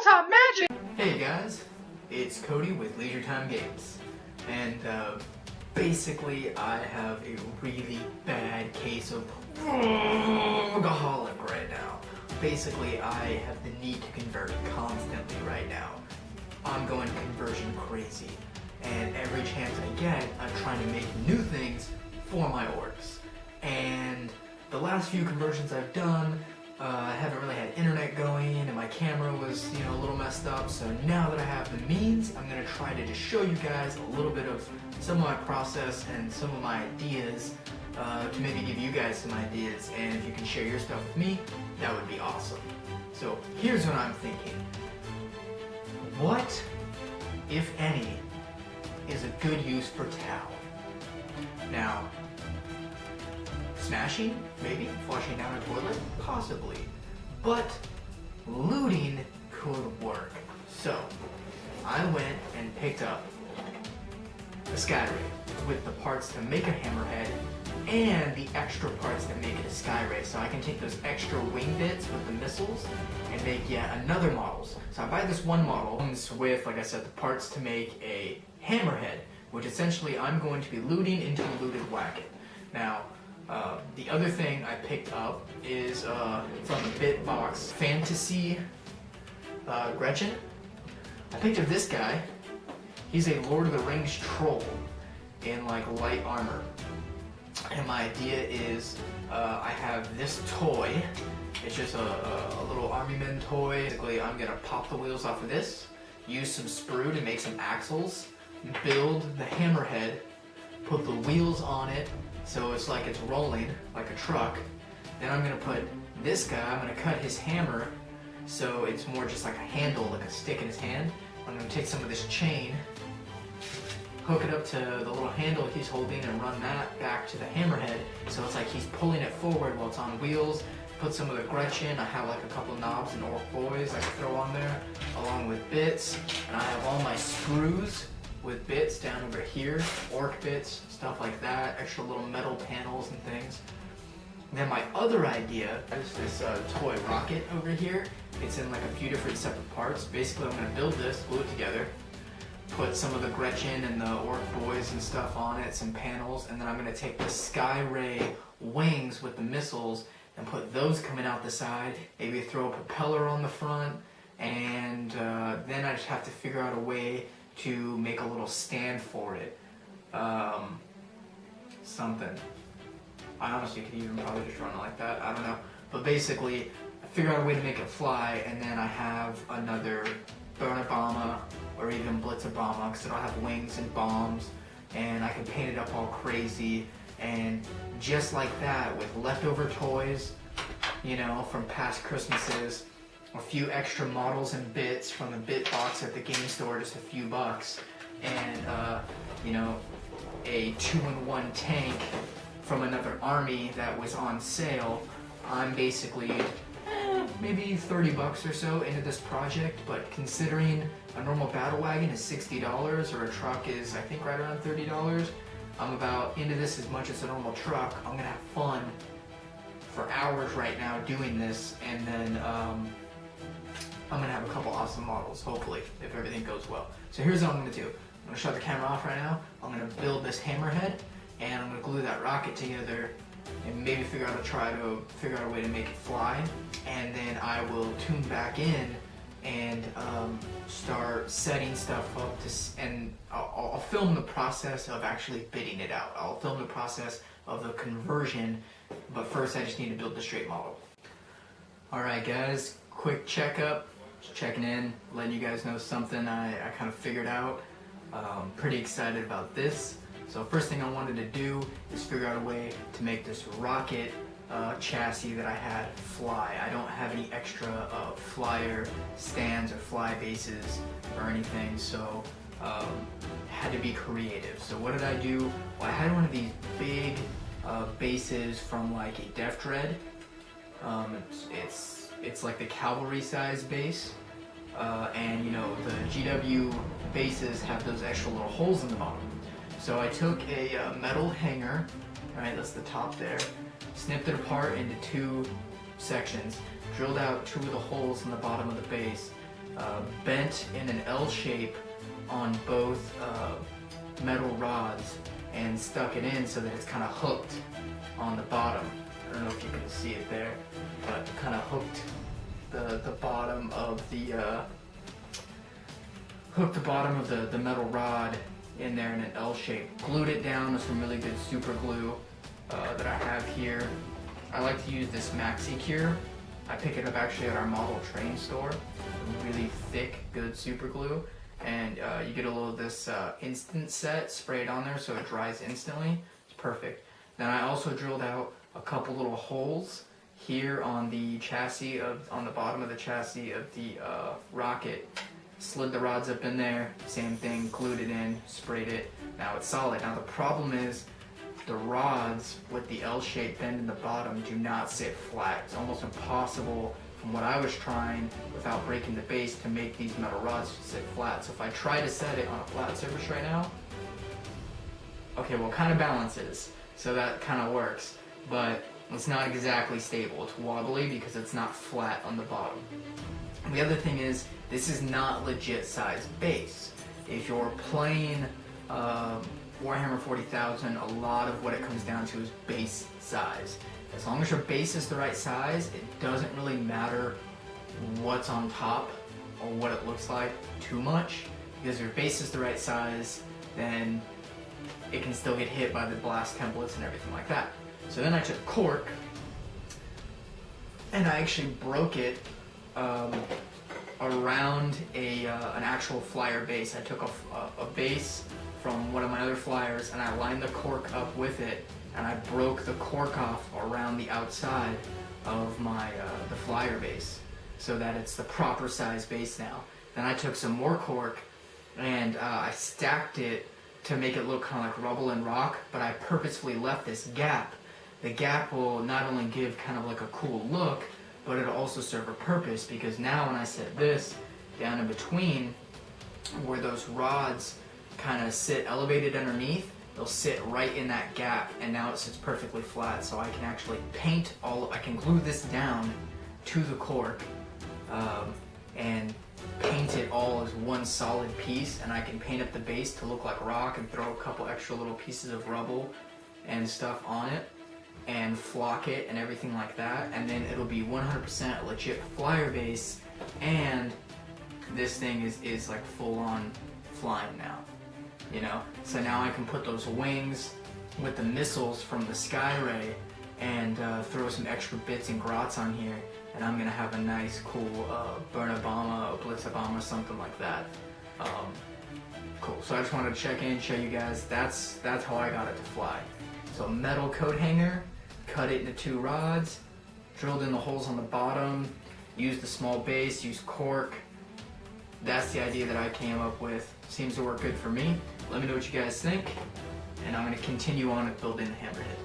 tabletop magic! Hey guys, it's Cody with Leisure Time Games, and basically I have a really bad case of workaholic right now. Basically I have the need to convert constantly right now. I'm going conversion crazy, and every chance I get I'm trying to make new things for my orcs. And the last few conversions I've done, I haven't really had internet going, and my camera was, a little messed up. So now that I have the means, I'm gonna try to just show you guys a little bit of some of my process and some of my ideas to maybe give you guys some ideas. And if you can share your stuff with me, that would be awesome. So here's what I'm thinking. What, if any, is a good use for towel? Now, smashing? Maybe. Flushing down a toilet? Possibly. But looting could work. So, I went and picked up a Sky Ray with the parts to make a Hammerhead and the extra parts that make it a Sky Ray. So I can take those extra wing bits with the missiles and make yet another models. So I buy this one model comes with, like I said, the parts to make a Hammerhead, which essentially I'm going to be looting into a looted wagon. Now, the other thing I picked up is from the Bitbox Fantasy Gretchen. I picked up this guy. He's a Lord of the Rings troll in like light armor. And my idea is I have this toy. It's just a little army man toy. Basically, I'm gonna pop the wheels off of this, use some sprue to make some axles, build the Hammerhead, put the wheels on it, so it's like it's rolling, like a truck. Then I'm gonna put this guy, I'm gonna cut his hammer, so it's more just like a handle, like a stick in his hand. I'm gonna take some of this chain, hook it up to the little handle he's holding, and run that back to the Hammerhead, so it's like he's pulling it forward while it's on wheels. Put some of the Gretchen, I have like a couple knobs and orc boys I can throw on there, along with bits, and I have all my screws with bits down over here, orc bits, stuff like that, extra little metal panels and things. And then my other idea is this toy rocket over here. It's in like a few different separate parts. Basically I'm gonna build this, glue it together, put some of the Gretchen and the orc boys and stuff on it, some panels, and then I'm gonna take the Sky Ray wings with the missiles and put those coming out the side, maybe throw a propeller on the front, and then I just have to figure out a way to make a little stand for it. Something. I honestly could even probably just run it like that, I don't know. But basically, I figure out a way to make it fly, and then I have another burner bomber or even blitzer bomber, because it'll have wings and bombs, and I can paint it up all crazy. And just like that, with leftover toys, from past Christmases, a few extra models and bits from the bit box at the game store, just a few bucks, and a 2-in-1 tank from another army that was on sale. I'm basically maybe 30 bucks or so into this project, but considering a normal battle wagon is $60 or a truck is I think right around $30, I'm about into this as much as a normal truck. I'm gonna have fun for hours right now doing this, and then I'm gonna have a couple awesome models, hopefully, if everything goes well. So here's what I'm gonna do. I'm gonna shut the camera off right now. I'm gonna build this Hammerhead, and I'm gonna glue that rocket together, and maybe figure out a way to make it fly. And then I will tune back in and start setting stuff up and I'll film the process of actually bidding it out. I'll film the process of the conversion, but first I just need to build the straight model. Alright guys, quick checkup, just checking in, letting you guys know something I kind of figured out. Pretty excited about this. So first thing I wanted to do is figure out a way to make this rocket chassis that I had fly. I don't have any extra flyer stands or fly bases or anything, so had to be creative. So what did I do? Well, I had one of these big bases from like a Def Dread. It's like the cavalry size base, and the GW bases have those extra little holes in the bottom. So I took a metal hanger, right, that's the top there, snipped it apart into two sections, drilled out two of the holes in the bottom of the base, bent in an L shape on both metal rods and stuck it in so that it's kind of hooked on the bottom. I don't know if you can see it there, but kind of hooked the bottom of the metal rod in there in an L shape. Glued it down with some really good super glue that I have here. I like to use this Maxi Cure. I pick it up actually at our model train store. Really thick, good super glue. And you get a little of this instant set sprayed on there so it dries instantly. It's perfect. Then I also drilled out a couple little holes here on the chassis on the bottom of the chassis of the rocket. Slid the rods up in there, same thing, glued it in, sprayed it. Now it's solid. Now the problem is the rods with the L-shaped bend in the bottom do not sit flat. It's almost impossible from what I was trying without breaking the base to make these metal rods sit flat. So if I try to set it on a flat surface right now, okay, well it kind of balances, so that kind of works, but it's not exactly stable. It's wobbly because it's not flat on the bottom. And the other thing is, this is not legit size base. If you're playing Warhammer 40,000, a lot of what it comes down to is base size. As long as your base is the right size, it doesn't really matter what's on top or what it looks like too much, because if your base is the right size, then it can still get hit by the blast templates and everything like that. So then I took cork and I actually broke it around an actual flyer base. I took a base from one of my other flyers and I lined the cork up with it, and I broke the cork off around the outside of my the flyer base so that it's the proper size base now. Then I took some more cork and I stacked it to make it look kind of like rubble and rock, but I purposefully left this gap. The gap will not only give kind of like a cool look, but it'll also serve a purpose, because now when I set this down in between where those rods kind of sit elevated underneath, they'll sit right in that gap, and now it sits perfectly flat. So I can actually paint I can glue this down to the cork and paint it all as one solid piece, and I can paint up the base to look like rock and throw a couple extra little pieces of rubble and stuff on it and flock it and everything like that, and then it'll be 100% legit flyer base, and this thing is like full on flying now, you know? So now I can put those wings with the missiles from the Skyray and throw some extra bits and grots on here, and I'm gonna have a nice cool Burn-A-Bomber, a Blitz-A-Bomber, something like that. Cool, so I just wanted to check in, show you guys, that's how I got it to fly. So metal coat hanger, cut it into 2 rods, drilled in the holes on the bottom, used the small base, used cork. That's the idea that I came up with. Seems to work good for me. Let me know what you guys think, and I'm going to continue on with building the Hammerhead.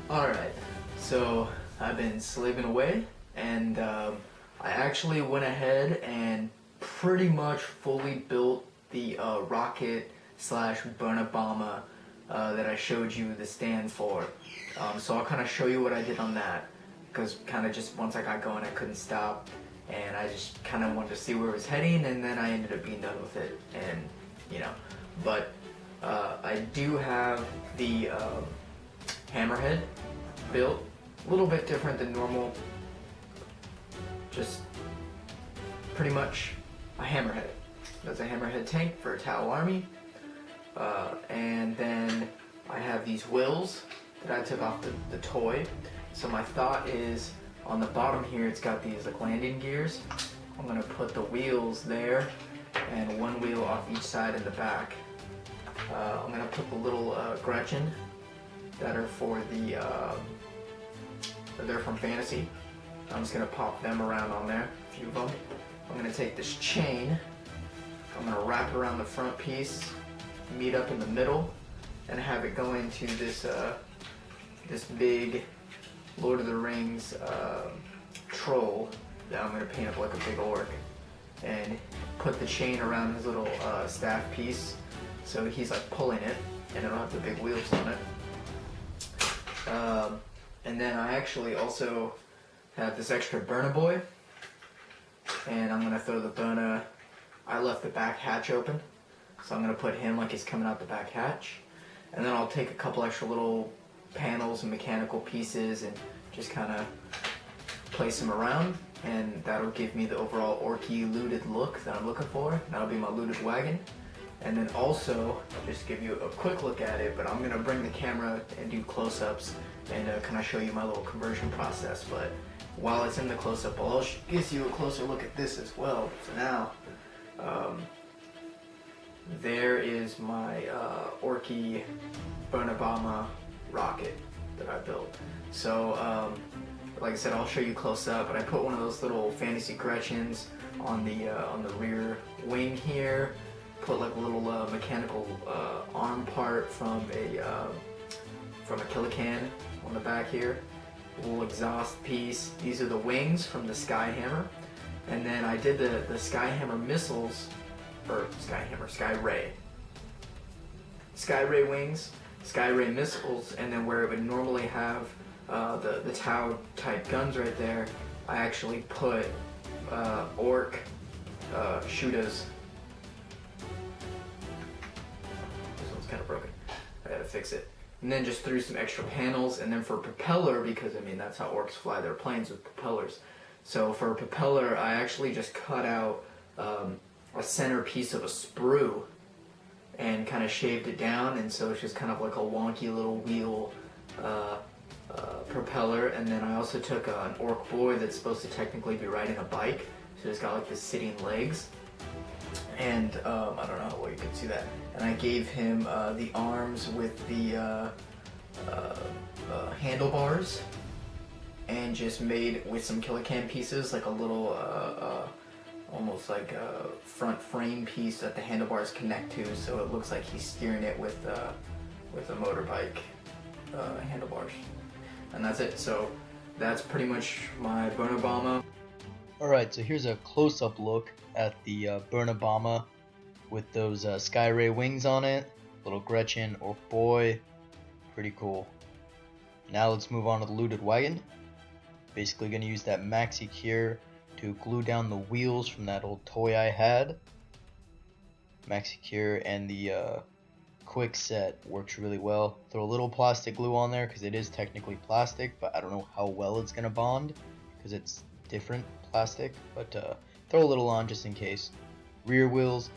Alright, so I've been slaving away, and I actually went ahead and pretty much fully built the rocket / Burn-A-Bomber that I showed you the stand for. So I'll kind of show you what I did on that, because kind of just once I got going I couldn't stop, and I just kind of wanted to see where it was heading, and then I ended up being done with it, and you know. But I do have the Hammerhead built, a little bit different than normal, just pretty much a Hammerhead. That's a Hammerhead tank for a Tau army. And then I have these wheels that I took off the toy. So my thought is, on the bottom here it's got these like landing gears. I'm going to put the wheels there and one wheel off each side in the back. I'm going to put the little Gretchen that are for the they're from Fantasy. I'm just going to pop them around on there, a few of them. I'm going to take this chain, I'm going to wrap it around the front piece, meet up in the middle, and have it go into this this big Lord of the Rings troll that I'm going to paint up like a big orc, and put the chain around his little staff piece so he's like pulling it, and it'll have the big wheels on it. And then I actually also have this extra Burn-A-Boy and I'm gonna throw the burner. I left the back hatch open, so I'm gonna put him like he's coming out the back hatch, and then I'll take a couple extra little panels and mechanical pieces and just kind of place them around, and that'll give me the overall orky looted look that I'm looking for. That'll be my looted wagon. And then also, just give you a quick look at it, but I'm gonna bring the camera and do close-ups and kind of show you my little conversion process. But while it's in the close-up, I'll give you a closer look at this as well. So now, there is my Orky Burnabama rocket that I built. So, like I said, I'll show you close up, but I put one of those little Fantasy Gretchens on the rear wing here. Put like a little mechanical arm part from a Killican on the back here. A little exhaust piece. These are the wings from the Skyhammer. And then I did the Skyhammer missiles, or Skyray wings, Skyray missiles, and then where it would normally have the Tau type guns right there, I actually put Orc Shootas. This one's kind of broken. I gotta fix it. And then just threw some extra panels, and then for propeller, because I mean that's how orcs fly their planes, with propellers. So for a propeller, I actually just cut out a center piece of a sprue and kind of shaved it down, and so it's just kind of like a wonky little wheel propeller. And then I also took an orc boy that's supposed to technically be riding a bike, so it's got like the sitting legs, and I don't know how well you can see that. And I gave him the arms with the handlebars, and just made with some Killican pieces like a little almost like a front frame piece that the handlebars connect to, so it looks like he's steering it with a motorbike handlebars. And that's it. So that's pretty much my Burnabama. Alright, so here's a close-up look at the Burnabama with those Skyray wings on it. Little Gretchen or boy. Pretty cool. Now let's move on to the looted wagon. Basically going to use that maxi cure to glue down the wheels from that old toy I had. Maxi cure and the quick set works really well. Throw a little plastic glue on there because it is technically plastic, but I don't know how well it's going to bond because it's different plastic, but throw a little on just in case. Rear wheels,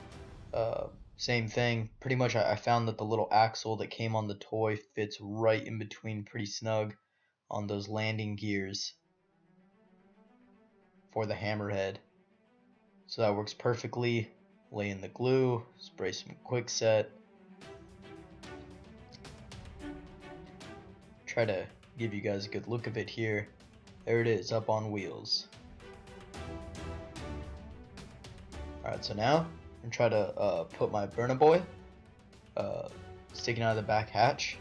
same thing. Pretty much I found that the little axle that came on the toy fits right in between pretty snug on those landing gears for the Hammerhead. So that works perfectly. Lay in the glue, spray some quick set. Try to give you guys a good look of it here. There it is, up on wheels. Alright, so now I'm going to try to put my Burnaboy sticking out of the back hatch.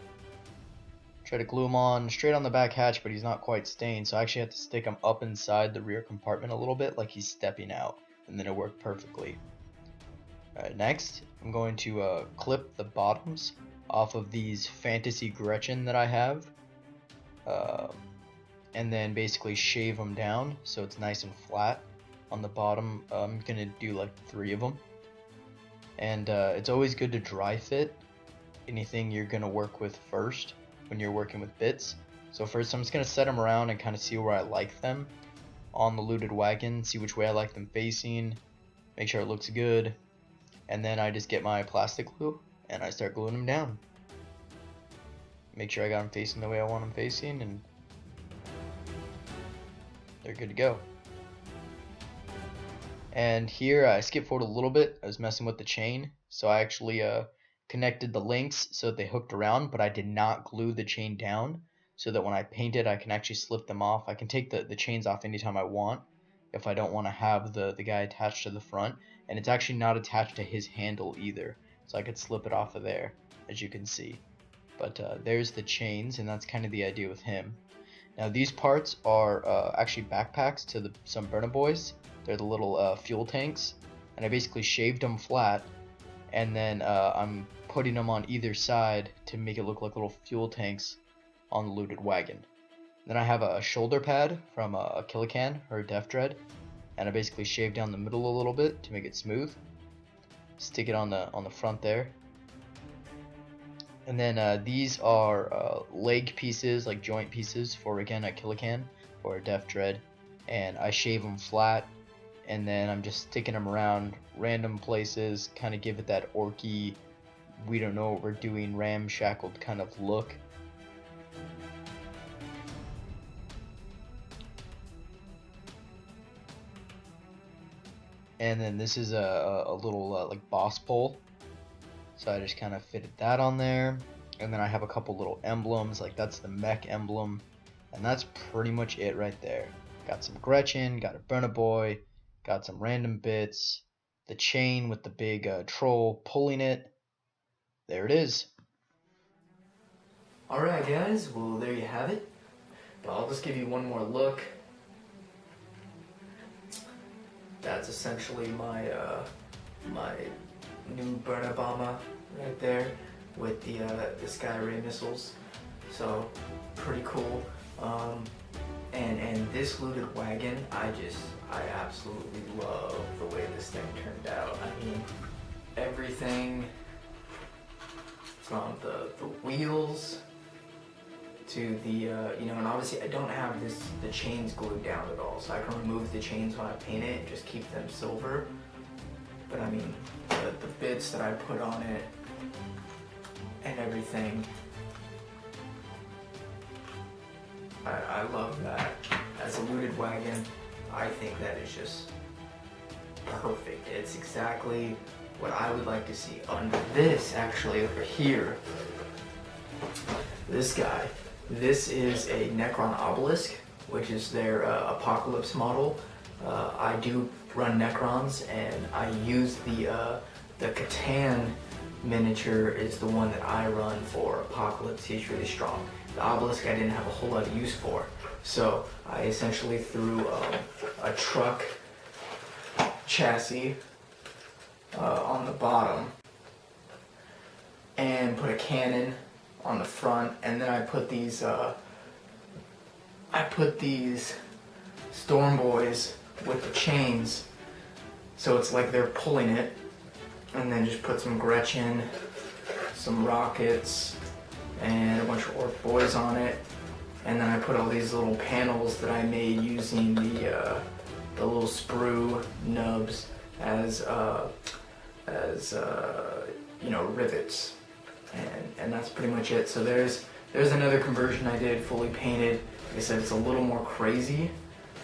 Try to glue him on straight on the back hatch, but he's not quite stained, so I actually have to stick him up inside the rear compartment a little bit like he's stepping out, and then it worked perfectly. Alright, next I'm going to clip the bottoms off of these Fantasy Gretchen that I have, and then basically shave them down so it's nice and flat on the bottom. I'm gonna do like 3 of them, and it's always good to dry fit anything you're gonna work with first when you're working with bits. So first I'm just gonna set them around and kind of see where I like them on the looted wagon, see which way I like them facing, make sure it looks good, and then I just get my plastic glue and I start gluing them down. Make sure I got them facing the way I want them facing, and they're good to go. And here I skipped forward a little bit. I was messing with the chain, so I actually connected the links so that they hooked around, but I did not glue the chain down so that when I paint it I can actually slip them off. I can take the chains off anytime I want if I don't want to have the guy attached to the front, and it's actually not attached to his handle either, so I could slip it off of there, as you can see. But there's the chains, and that's kind of the idea with him. Now these parts are actually backpacks to some Burnaboys. They're the little fuel tanks, and I basically shaved them flat, and then I'm putting them on either side to make it look like little fuel tanks on the looted wagon. Then I have a shoulder pad from a Killican or a Def Dread, and I basically shave down the middle a little bit to make it smooth. Stick it on the front there. And then these are leg pieces, like joint pieces for, again, a Killican or a Def Dread, and I shave them flat, and then I'm just sticking them around random places, kind of give it that orky, we don't know what we're doing, ramshackled kind of look. And then this is a little like boss pole, so I just kind of fitted that on there. And then I have a couple little emblems, like that's the mech emblem, and that's pretty much it right there. Got some Gretchen, got a Burna Boy, got some random bits, the chain with the big troll pulling it. There it is. Alright guys, well there you have it. But I'll just give you one more look. That's essentially my my new Burna Bomber right there with the Skyray missiles. So pretty cool. And this looted wagon, I absolutely love the way this thing turned out. I mean, everything from the wheels to the you know, and obviously I don't have the chains glued down at all, so I can remove the chains when I paint it and just keep them silver. But I mean, the bits that I put on it and everything, I love that. As a looted wagon, I think that is just perfect. It's exactly what I would like to see. Under this, actually, over here, this guy, this is a Necron Obelisk, which is their Apocalypse model. I do run Necrons, and I use the Catan miniature is the one that I run for Apocalypse. He's really strong. The Obelisk I didn't have a whole lot of use for, so I essentially threw a truck chassis on the bottom and put a cannon on the front, and then I put these Storm Boys with the chains, so it's like they're pulling it, and then just put some Gretchen, some rockets, and a bunch of Orc Boys on it, and then I put all these little panels that I made using the little sprue nubs as you know, rivets, and that's pretty much it. So there's another conversion I did, fully painted. Like I said, it's a little more crazy,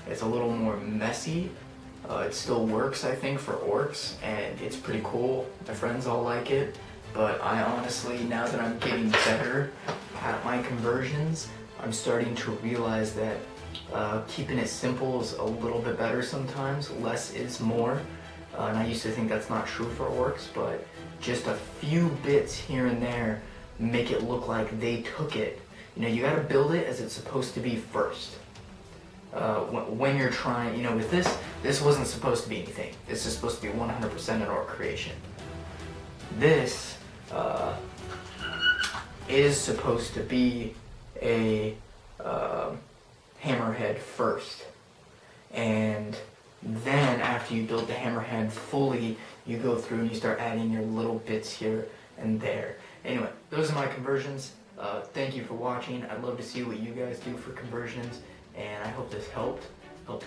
it's a little more messy. It still works, I think, for orcs, and it's pretty cool. My friends all like it, but I honestly, now that I'm getting better at my conversions, I'm starting to realize that keeping it simple is a little bit better sometimes. Less is more, and I used to think that's not true for orcs, but just a few bits here and there make it look like they took it. You know, you gotta build it as it's supposed to be first. When you're trying, you know, with this wasn't supposed to be anything. This is supposed to be 100% an orc creation. This is supposed to be a hammerhead first, and then after you build the hammerhead fully, you go through and you start adding your little bits here and there. Anyway, those are my conversions. Thank you for watching. I'd love to see what you guys do for conversions, and I hope this helped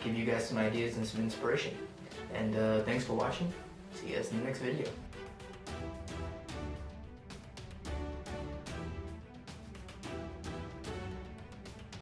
give you guys some ideas and some inspiration. And thanks for watching. See you guys in the next video.